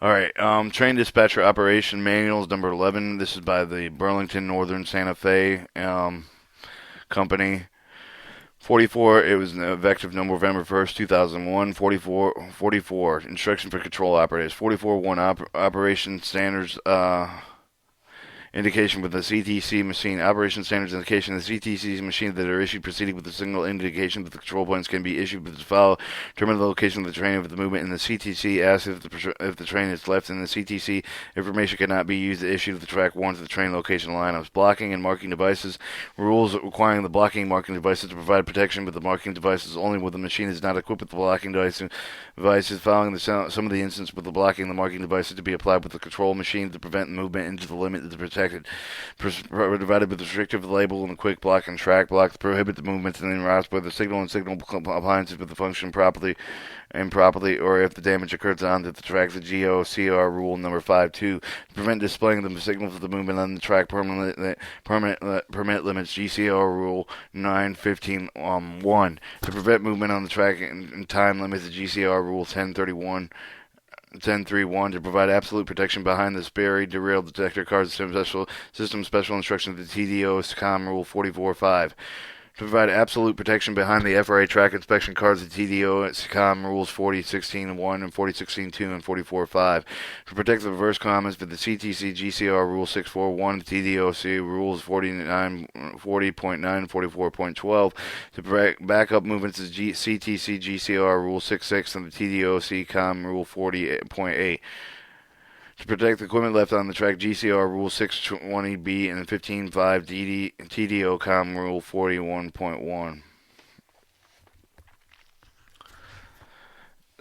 All right. Train dispatcher operation manuals number 11. This is by the Burlington Northern Santa Fe company. 44. It was effective November 1st, 2001. 44. Instruction for control operators. 44.1 operation standards. Indication with the CTC machine. Operation standards indication the CTC machine that are issued proceeding with the signal indication that the control points can be issued with the follow. Determine the location of the train of the movement in the CTC. Asks if the train is left in the CTC. Information cannot be used to issue the track 1 to the train location lineups. Blocking and marking devices. Rules requiring the blocking and marking devices to provide protection with the marking devices only when the machine is not equipped with the blocking devices. Following some of the instances with the blocking and the marking devices to be applied with the control machine to prevent movement into the limit of the protected. Provided with restrictive label and a quick block and track block to prohibit the movement and routes where the signal and signal appliances with the function properly improperly or if the damage occurs on the track. The GOCR rule number 5.2 to prevent displaying the signals of the movement on the track. Permit limits. GCR rule 9.15.1 to prevent movement on the track and time limits. The GCR rule 10.3.1 to provide absolute protection behind the buried derail detector card system special instructions. The TDO-SCOM rule 44.5 to provide absolute protection behind the FRA track inspection cards. The TDO-SCOM rules 40.16.1 and 40.16.2 and 44.5 to protect the reverse comments. For the CTC GCR rule 6.4.1, the TDOC rules 40.9 and 44.12 to protect backup movements. The CTC GCR rule 6.6 and the TDOC COM rule 40.8 to protect the equipment left on the track. GCR Rule 620B and 15.5 TDO-COM Rule 41.1.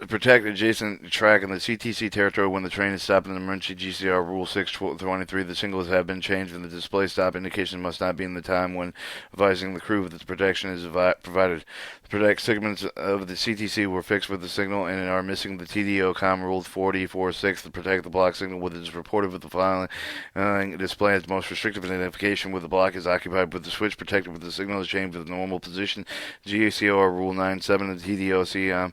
Protect adjacent track in the CTC territory when the train is stopped in the emergency. GCR Rule 623. The signals have been changed and the display stop indication must not be in the time when advising the crew that the protection is provided. The protect segments of the CTC were fixed with the signal and are missing. The TDO-COM Rule 40.4.6 to protect the block signal with it is reported with the following display as most restrictive identification where the block is occupied with the switch protected with the signal is changed with the normal position. GCR Rule 9.7 the TDOC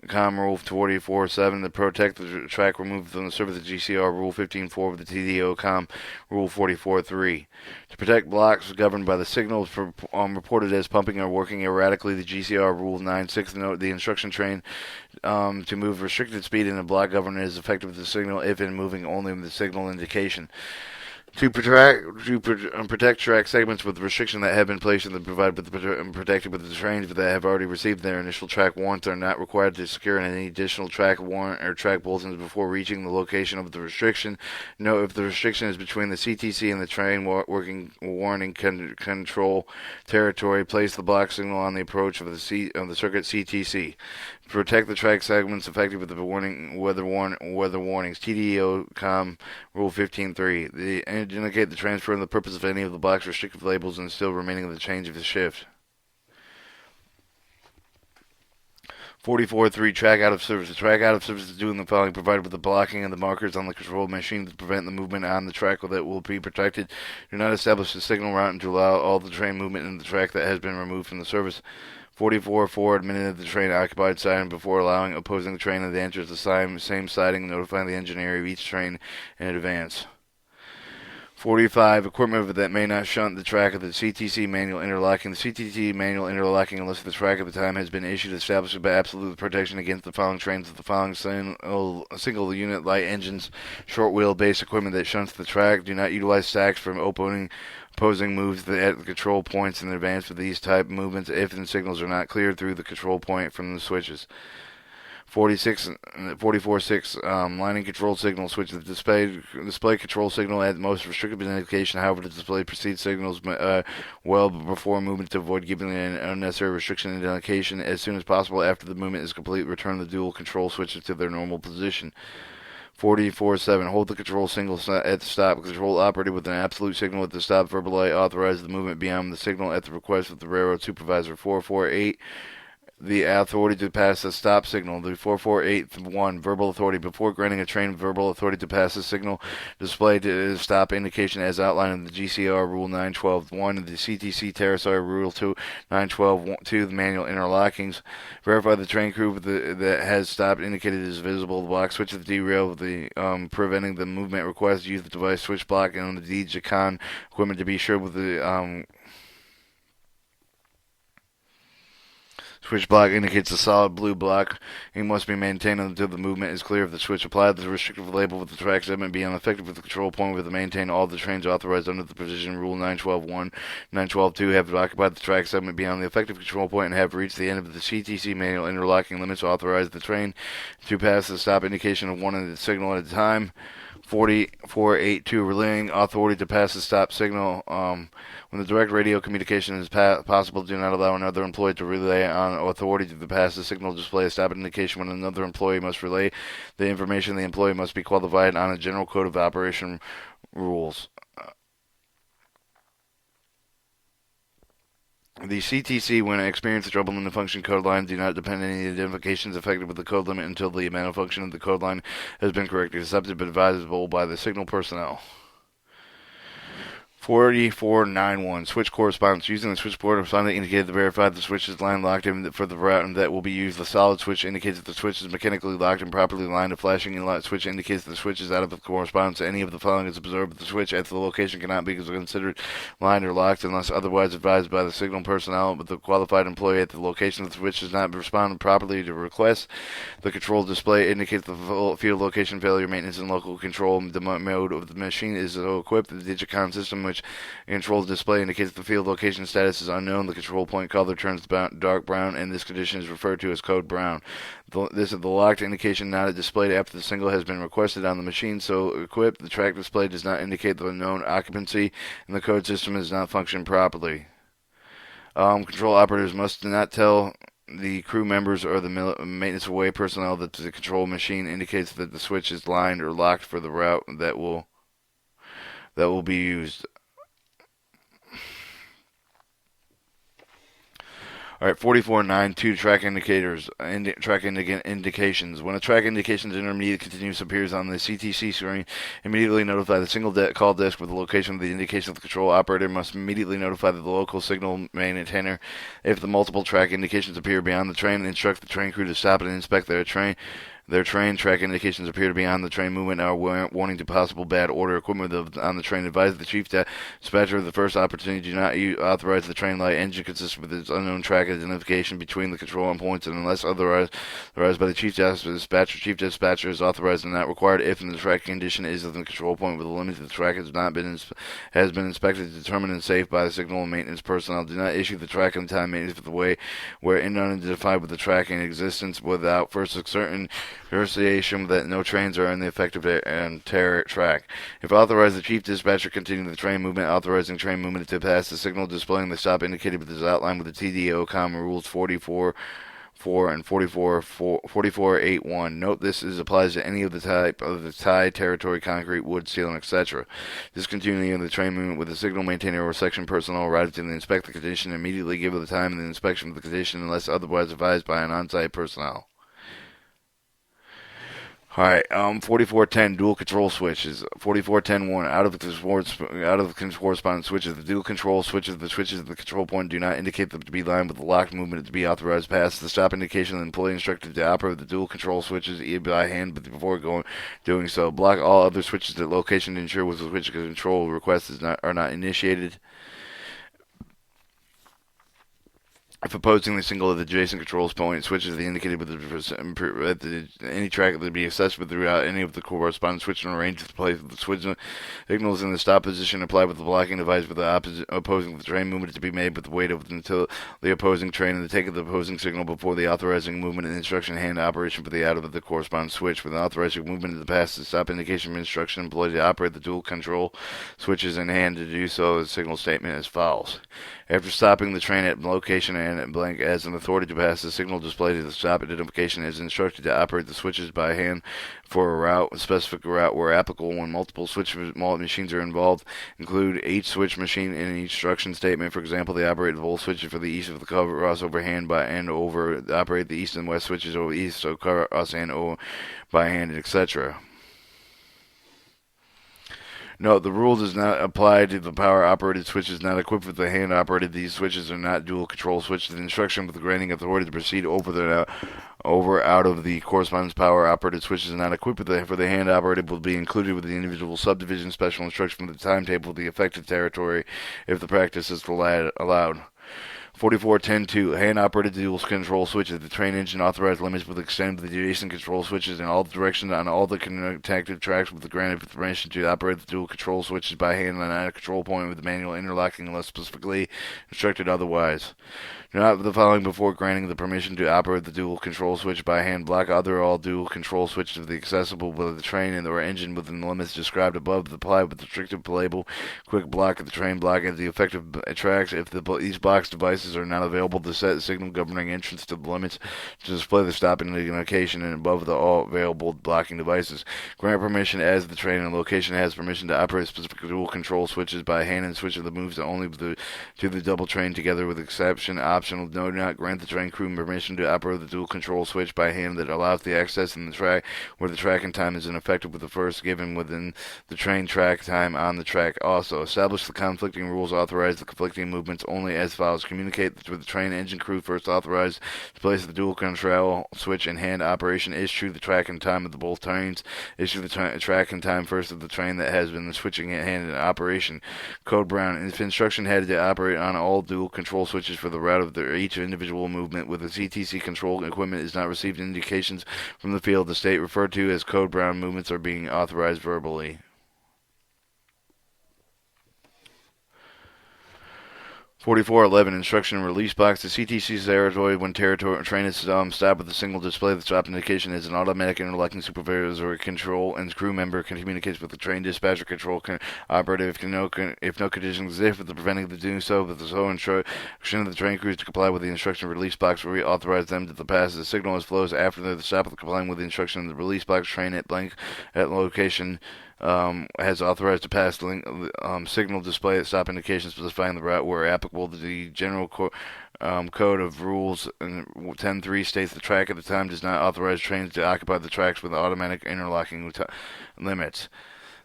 COM Rule 44.7 to protect the track removed from the surface. The GCR Rule 15.4 of the TDO COM Rule 44.3 to protect blocks governed by the signals reported as pumping or working erratically. The GCR Rule 9.6 note the instruction train to move restricted speed in a block governed is effective with the signal if in moving only with the signal indication. To protect track segments with restriction that have been placed and provided with protected with the trains that have already received their initial track warrants are not required to secure any additional track warrant or track bulletins before reaching the location of the restriction. Note if the restriction is between the CTC and the train working warning control territory, place the block signal on the approach of the circuit CTC. Protect the track segments effective with the weather warnings. TDO-COM Rule 15.3. The indicate the transfer and the purpose of any of the block's restrictive labels and still remaining of the change of the shift. 44.3 track out of service. The track out of service is doing the following provided with the blocking and the markers on the control machine to prevent the movement on the track that will be protected. Do not establish a signal route and to allow all the train movement in the track that has been removed from the service. 44.4 admitted the train occupied siding before allowing opposing train and enters the same siding, notifying the engineer of each train in advance. 45. Equipment that may not shunt the track of the CTC manual interlocking. The CTC manual interlocking unless the track at the time has been issued established by absolute protection against the following trains of the following single unit light engines, short wheelbase equipment that shunts the track. Do not utilize stacks from opposing moves at the control points in advance for these type movements if the signals are not cleared through the control point from the switches. 44.6 lining control signal switch. The display control signal at most restrictive indication. However, the display precedes signals well before movement to avoid giving an unnecessary restriction indication. As soon as possible after the movement is complete, return the dual control switches to their normal position. 44.7. Hold the control signal at the stop. Control operated with an absolute signal at the stop. Verbally authorize the movement beyond the signal at the request of the railroad supervisor. 4.4.8. the authority to pass a stop signal. The 4481 verbal authority. Before granting a train verbal authority to pass a signal displayed to stop indication as outlined in the GCR Rule 912.1, the CTC Terrasoy Rule 2 912.2, the manual interlockings. Verify the train crew that has stopped indicated is visible. The block switch of the derail, preventing the movement request. Use the device switch block and the DJCON equipment to be sure with the switch block indicates a solid blue block. It must be maintained until the movement is clear of the switch. Apply the restrictive label with the track segment being effective with the control point with the maintain all the trains authorized under the Precision Rule 912.1, 912.2 have occupied the track segment beyond the effective control point and have reached the end of the CTC manual interlocking limits. Authorize the train to pass the stop indication of one signal at a time. 4482 relaying authority to pass the stop signal. When the direct radio communication is possible, do not allow another employee to relay on authority to pass the signal. Display a stop indication when another employee must relay the information. The employee must be qualified on a general code of operation rules. The CTC, when experiencing trouble in the function code line, do not depend on any identifications affected with the code limit until the malfunction of the code line has been correctly accepted but advisable by the signal personnel. 4491 switch correspondence. Using the switchboard respondent indicated to verify the switch is line locked in for the route that will be used. The solid switch indicates that the switch is mechanically locked and properly aligned. A flashing inlet switch indicates that the switch is out of correspondence. Any of the following is observed. The switch at the location cannot be considered lined or locked unless otherwise advised by the signal personnel. But the qualified employee at the location of the switch does not respond properly to requests. The control display indicates the field location failure, maintenance, and local control. The mode of the machine is so equipped. The Digicon system, which control display indicates the field location status is unknown. The control point color turns dark brown, and this condition is referred to as code brown. This is the locked indication not displayed after the signal has been requested on the machine. So equipped, the track display does not indicate the known occupancy, and the code system does not function properly. Control operators must not tell the crew members or the maintenance away personnel that the control machine indicates that the switch is lined or locked for the route that will be used. All right, 4492 track indicators, indications. When a track indication's intermediate continuous appears on the CTC screen, immediately notify the single call desk with the location of the indication. The control operator must immediately notify the local signal maintainer. If the multiple track indications appear beyond the train, instruct the train crew to stop and inspect their train. Their train track indications appear to be on the train movement are warning to possible bad order equipment on the train. Advise the chief dispatcher of the first opportunity do not authorize the train light engine consistent with its unknown track identification between the control points, and unless otherwise authorized by the chief dispatcher is authorized and not required if in the track condition is in the control point with a limit the track has been inspected, determined and safe by the signal and maintenance personnel. Do not issue the track on time maintenance for the way where unidentified with the track in existence without first certain verification that no trains are in the effective track. If authorized, the chief dispatcher continue the train movement, authorizing train movement to pass the signal displaying the stop indicated with this outline with the TDO rules 44.4 and 44.81. Note this applies to any of the type of the tie, territory, concrete, wood, steel, etc. Discontinuing the train movement with the signal maintainer or section personnel arrives to inspect the condition and immediately give the time of the inspection of the condition unless otherwise advised by an on-site personnel. Alright, 4410 dual control switches. 4410.1 out of the corresponding switches. The dual control switches, the switches of the control point do not indicate them to be lined with the locked movement to be authorized past the stop indication. The employee instructed to operate the dual control switches either by hand, but before doing so, block all other switches at location to ensure with the switch control requests are not initiated. If opposing the single of the adjacent controls point switches the indicated with any track that would be assessed with throughout any of the corresponding switches and arranged to place the switch signals in the stop position applied with the blocking device with the opposing the train movement to be made with the weight of until the opposing train and the take of the opposing signal before the authorizing movement and instruction hand operation for the out of the corresponding switch. With the authorizing movement of the past the stop indication instruction employed to operate the dual control switches in hand to do so. The signal statement as follows. After stopping the train at location and at blank as an authority to pass, the signal displayed at the stop identification is instructed to operate the switches by hand for a route, a specific route where applicable when multiple switch machines are involved. Include each switch machine in an instruction statement. For example, they operate the volt switches for the east of the crossover hand by and over. Operate the east and west switches over east, so cross and over by hand, etc. No, the rule does not apply to the power-operated switches not equipped with the hand-operated. These switches are not dual-control switches. The instruction with the granting authority to proceed over out of the correspondence power-operated switches not equipped with for the hand-operated will be included with the individual subdivision special instruction with the timetable of the affected territory if the practice is allowed. 44.10.2 hand-operated dual control switches. The train engine authorized limits will extend to the adjacent control switches in all directions on all the connected tracks with the granted permission to operate the dual control switches by hand and at a control point with the manual interlocking unless specifically instructed otherwise. Do not the following before granting the permission to operate the dual control switch by hand. Block all dual control switches of the accessible with the train and or engine within the limits described above. Apply with the restrictive label. Quick block of the train block at the effective tracks. If these blocks devices are not available to set the signal governing entrance to the limits to display the stop indication and above the all available blocking devices. Grant permission as the train and location has permission to operate specific dual control switches by hand and switch of the moves only to the double train together with exception optional. Do not grant the train crew permission to operate the dual control switch by hand that allows the access in the track where the tracking time is ineffective with the first given within the train track time on the track. Also, establish the conflicting rules, authorize the conflicting movements only as follows. Communicate with the train engine crew first authorized to place the dual control switch in hand operation. Issue the track and time of the both trains. Issue the track and time first of the train that has been switching in hand in operation. Code Brown. If instruction had to operate on all dual control switches for the route of each individual movement with the CTC control equipment is not received indications from the field, the state referred to as Code Brown movements are being authorized verbally. 44.11 Instruction and Release Box. The CTC territory when train is stopped with a single display. The stop indication is an automatic interlocking supervisory control and crew member can communicate with the train dispatcher control operative if no conditions exist with the preventing the doing so. But the sole instruction of the train crews to comply with the instruction release box will reauthorize them to pass the signal as flows after the stop of complying with the instruction of the release box. Train at blank at location has authorized to pass signal display at stop indications specifying the route where applicable. The general code of rules 10.3 states the track at the time does not authorize trains to occupy the tracks with automatic interlocking limits.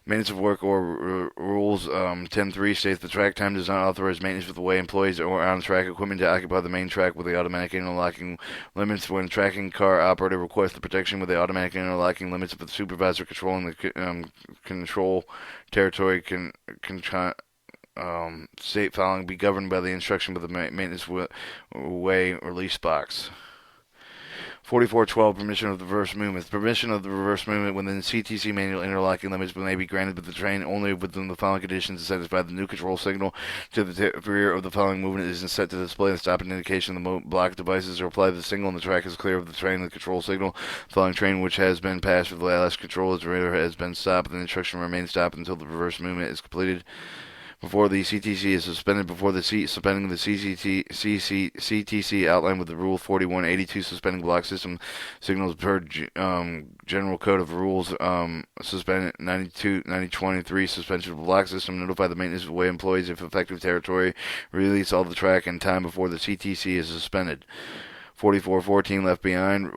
Maintenance of work or rules 10.3 states the track time does not authorize maintenance with the way employees or on-track equipment to occupy the main track with the automatic interlocking limits. When tracking car operator requests the protection with the automatic interlocking limits of the supervisor controlling the control territory state following be governed by the instruction with the maintenance way release box. 44.12 Permission of the reverse movement. Permission of the reverse movement within the CTC manual interlocking limits may be granted with the train only within the following conditions to satisfy the new control signal to the rear of the following movement is set to display the stop indication. The block devices are applied to the signal and the track is clear of the train and the control signal. The following train which has been passed with the last control as radar has been stopped and the instruction remains stopped until the reverse movement is completed. Before the CTC is suspended, suspending the CTC outlined with the Rule 4182 suspending block system signals per General Code of Rules suspended 9023 suspension of the block system. Notify the maintenance way employees if effective territory. Release all the track and time before the CTC is suspended. 44.14 left behind.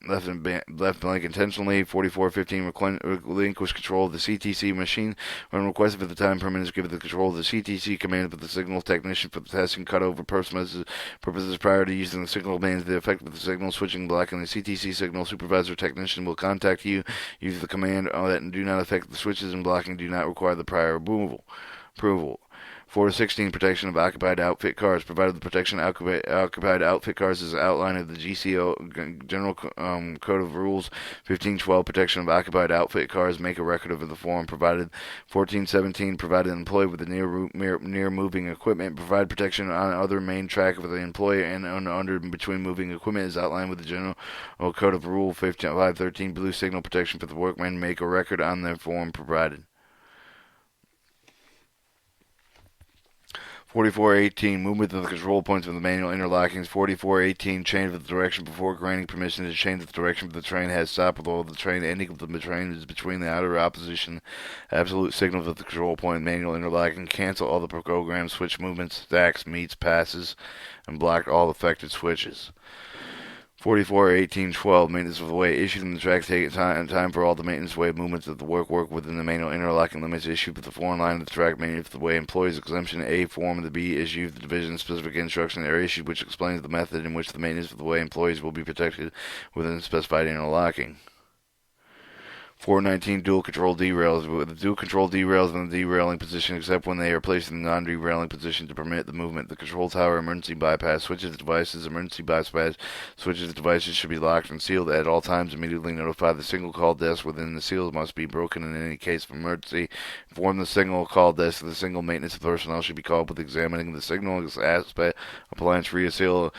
Left blank intentionally. 44.15 relinquish control of the CTC machine when requested at the time permit is given the control of the CTC command with the signal technician for the testing cutover purposes prior to using the signal means the effect of the signal switching block and the CTC signal supervisor technician will contact you. Use the command that do not affect the switches and blocking do not require the prior approval. 4.16 Protection of occupied outfit cars. Provided the protection of occupied outfit cars is outlined in the GCO General Code of Rules 15.12 Protection of occupied outfit cars. Make a record of the form provided. 14.17 Provided an employee with the near moving equipment. Provide protection on other main track for the employee and under between moving equipment is outlined with the General Code of Rule 5.13 Blue signal protection for the workman. Make a record on the form provided. 4418, movement of the control points of the manual interlockings. 4418, change of the direction before granting permission to change the direction of the train has stopped with all the train ending of the train is between the outer opposition absolute signals of the control point manual interlocking. Cancel all the programmed switch movements, stacks, meets, passes, and block all affected switches. 44-18-12, maintenance of the way issued in the track taking time for all the maintenance way movements of the work within the manual interlocking limits issued with the foreign line of the track maintenance of the way employees exemption A form of the B issue the division specific instruction are issued which explains the method in which the maintenance of the way employees will be protected within specified interlocking. 419 dual control derails. With the dual control derails in the derailing position except when they are placed in the non-derailing position to permit the movement. The control tower emergency bypass switches devices. Emergency bypass switches devices should be locked and sealed at all times. Immediately notify the signal call desk within the seals must be broken in any case of emergency. Inform the signal call desk that the single maintenance personnel should be called with examining the signal aspect appliance reseal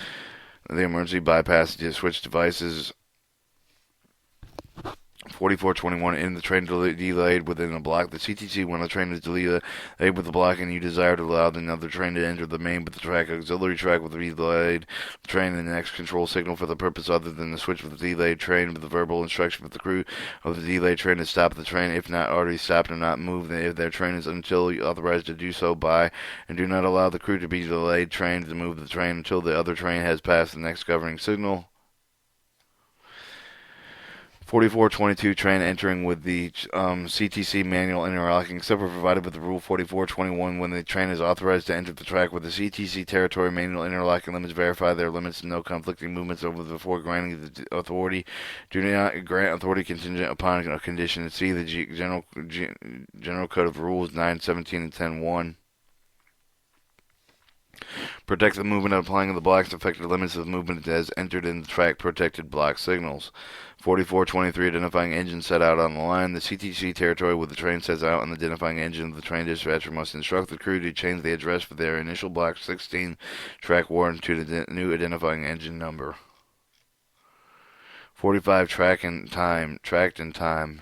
the emergency bypass switch devices. 4421 in the train delayed within a block. The CTC when the train is delayed with the block and you desire to allow another train to enter the main but the track auxiliary track will be delayed. The train and the next control signal for the purpose other than the switch with the delayed train with the verbal instruction for the crew of the delayed train to stop the train if not already stopped and not move if their train is until authorized to do so by and do not allow the crew to be delayed train to move the train until the other train has passed the next governing signal. 4422 train entering with the CTC manual interlocking except for provided with the rule 4421 when the train is authorized to enter the track with the CTC territory manual interlocking limits verify their limits and no conflicting movements over before granting the authority. Do not grant authority contingent upon a condition. See the General Code of Rules 917 and 101. Protect the movement of applying the blocks affected limits of movement as entered in the track protected block signals. 4423 identifying engine set out on the line. The CTC territory where the train sets out and the identifying engine of the train dispatcher must instruct the crew to change the address for their initial block 16 track warrant to the new identifying engine number. 45 tracked and time.